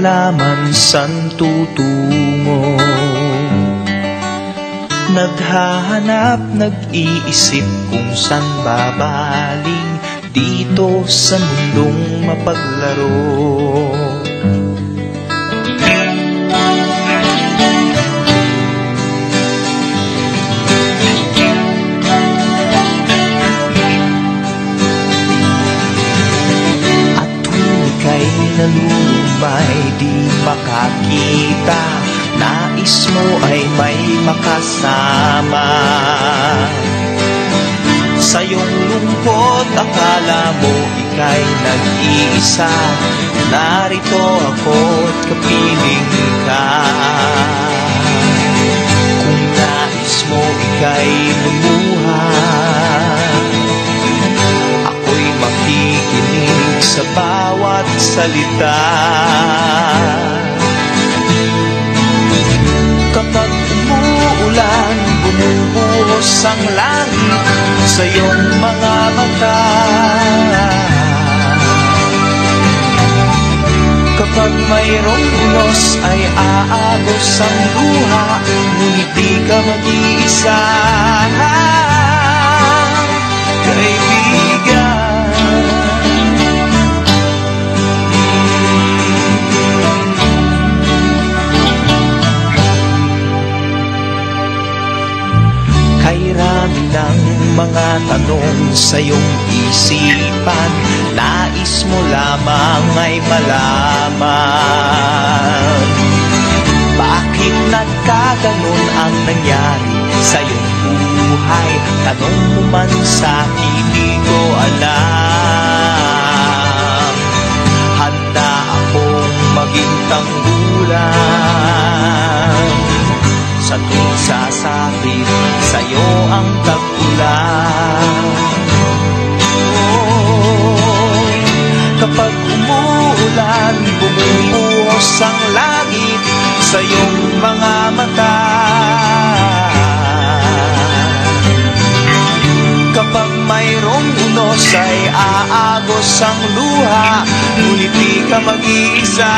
malaman saan tutungo. Naghahanap, nag-iisip kung saan babaling dito sa mundong mapaglaro. Nalulumay, di makakita, nais mo ay may makasama. Sa iyong lungkot, akala mo ika'y nag-iisa, narito ako't kapiling ka. Kung nais mo ika'y lumuha, ako'y makikinig sa bawat salita. Kapag umuulan, bumubuhos ang langit sa iyong mga mata. Kapag mayroong unos ay aagos ang luha, ngunit di ka mag-iisa. Kairami ng mga tanong sa iyong isipan, nais mo lamang ay malaman. Bakit nagkaganon ang nangyari sa iyong buhay? Tanong mo man sa'kin, di ko alam. Handa akong maging tanggulan sa tuwing sasapit sa'yo ang tag-ulan. Oh, kapag umuulan, bumubuhos ang langit sa iyong mga mata. Kapag mayroong unos ay aagos ang luha, ngunit di ka mag-iisa.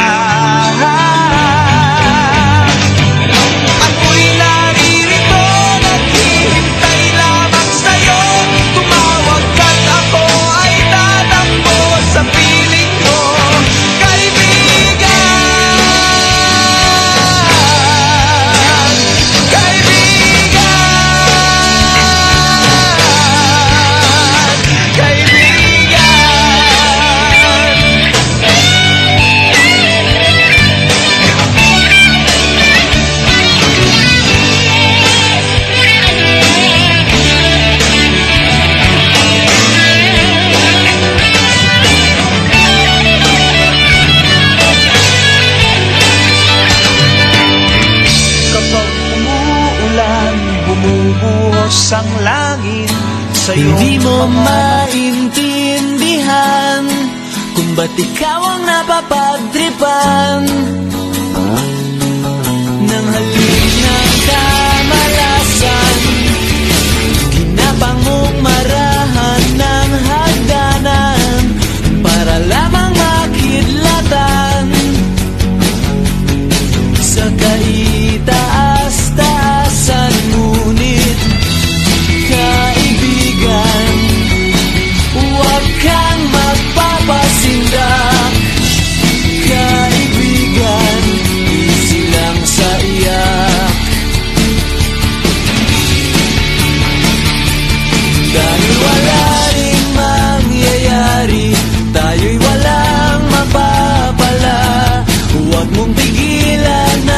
Bumubuhos ang langit sa iyong hindi mo maintindihan kung ba't ikaw ang napapagtripan ng halik ng kamalasan. Ginapang mong marahan ng hagdanan para lamang makidlatan sa kaitaas-taasan. Ngunit kaibigan, huwag kang magpapasindak. Kaibigan, easy lang sa iyak. Dahil wala rin mangyayari, tayo'y walang mapapala. Huwag mong pigilan na